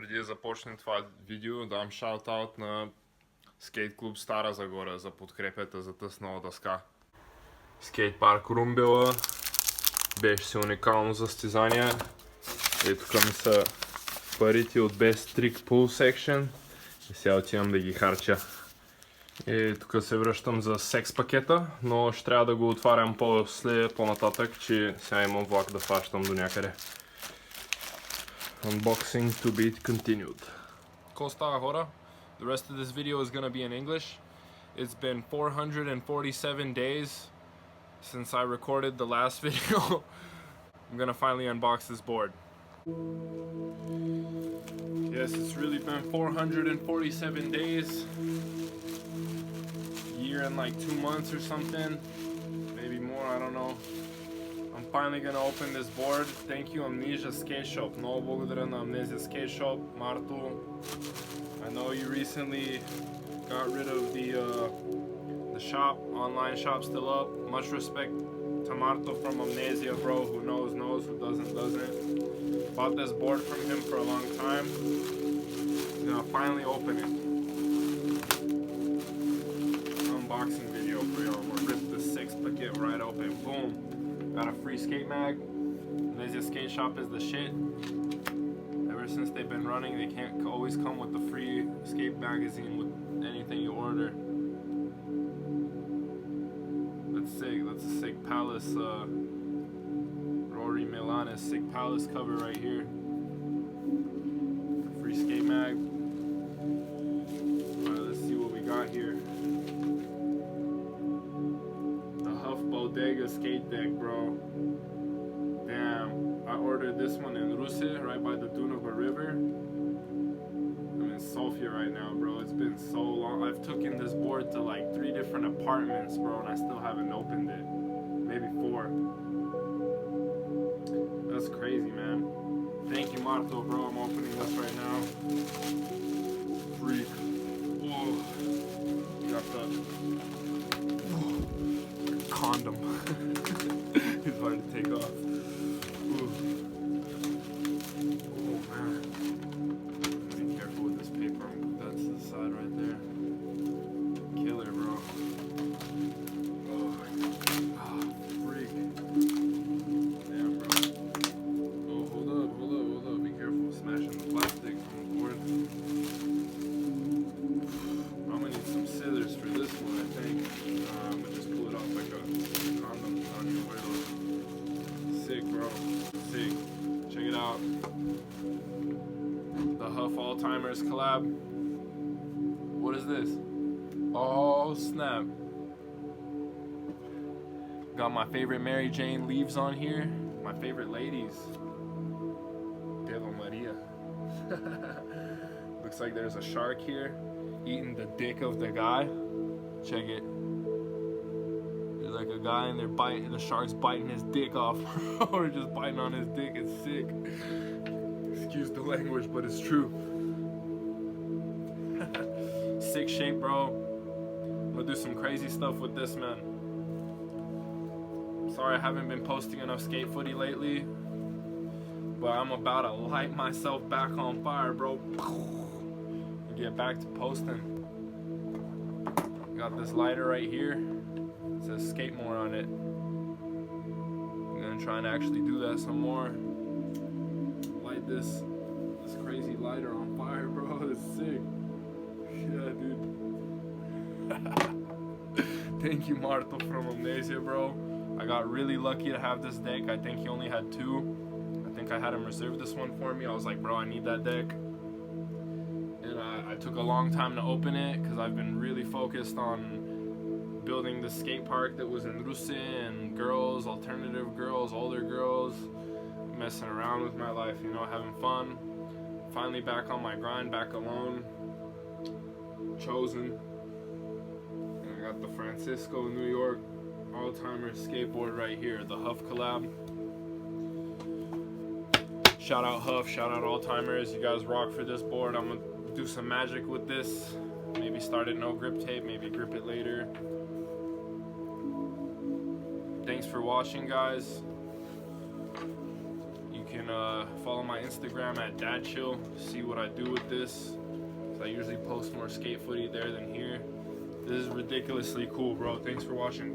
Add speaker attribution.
Speaker 1: преди да започнем това видео, дам шаутаут на скейт клуб Стара Загора за подкрепята за тъс нова дъска. Скейт парк Румбела беше си уникално състезание. И тук ми са парите от Best Trick Pool Section и сега отивам да ги харча. И тук се връщам за секс пакета, но ще трябва да го отварям по-нататък, че сега имам влак да фащам до някъде. Unboxing to be continued. Какво става, хора? The rest of this video is gonna be in English. It's been 447 days since I recorded the last video. I'm gonna finally unbox this board. Yes, it's really been 447 days. Year and like 2 months or something. Maybe more, I don't know. I'm finally gonna open this board. Thank you, Amnesia Skate Shop. Много благодаря на Amnesia Skate Shop, Marto. I know you recently got rid of the shop, online shop still up. Much respect to Marto from Amnesia, bro. Who knows, knows. Who doesn't, doesn't. Bought this board from him for a long time. I'm gonna finally open it. Unboxing video for y'all. We'll rip the 6th packet right open. Boom. Got a free skate mag. Amnesia Skate Shop is the shit. Ever since they've been running, they can't always come with the free skate magazine with anything you order. That's sick. That's a sick Palace, Rory Milanes sick Palace cover right here. Free skate mag. Alright, let's see what we got here. Bodega skate deck, bro. Damn, I ordered this one in Russia, right by the Dunava River. I'm in Sofia right now, bro. It's been so long. I've taken this board to like 3 different apartments, bro, and I still haven't opened it. Maybe 4. That's crazy, man. Thank you, Marto, bro. I'm opening this right now. Freak. Whoa. Got the condom. It's hard to take off. Ooh. Oh man. Be careful with this paper. I'm gonna put that to the side right there. Killer, bro. Oh, freak. Damn, bro. Oh, hold up. Be careful smashing the plastic on the board. I'm gonna need some scissors for this one, I think. I'm gonna just pull it off like a condom. I don't even wear those. Sick, bro. Sick. Check it out. The Huff All-Timers collab. What is this? Oh, snap. Got my favorite Mary Jane leaves on here. My favorite ladies. Deva Maria. Looks like there's a shark here eating the dick of the guy. Check it. There's like a guy and they're biting, the shark's biting his dick off. Or just biting on his dick. It's sick. Excuse the language, but it's true. Sick shape, bro. I'm gonna do some crazy stuff with this, man. Sorry I haven't been posting enough skate footy lately, but I'm about to light myself back on fire, bro. And get back to posting. Got this lighter right here. It says skate more on it. I'm gonna try and actually do that some more. Light this crazy lighter on fire, bro. It's sick. Yeah, dude. Thank you, Marto from Amnesia, bro. I got really lucky to have this deck. I think he only had 2. I think I had him reserve this one for me. I was like, bro, I need that deck. And I took a long time to open it because I've been really focused on building the skate park that was in Russia and girls, alternative girls, older girls, messing around with my life, you know, having fun. Finally back on my grind, back alone. Chosen. And I got the Francisco, New York All-Timer skateboard right here, the Huff collab. Shout out Huff, shout out All-Timers. You guys rock for this board. I'm gonna do some magic with this. Maybe start it no grip tape, maybe grip it later. Thanks for watching, guys. You can can follow my Instagram at dadchill, see what I do with this. I usually post more skate footy there than here. This is ridiculously cool, bro. Thanks for watching.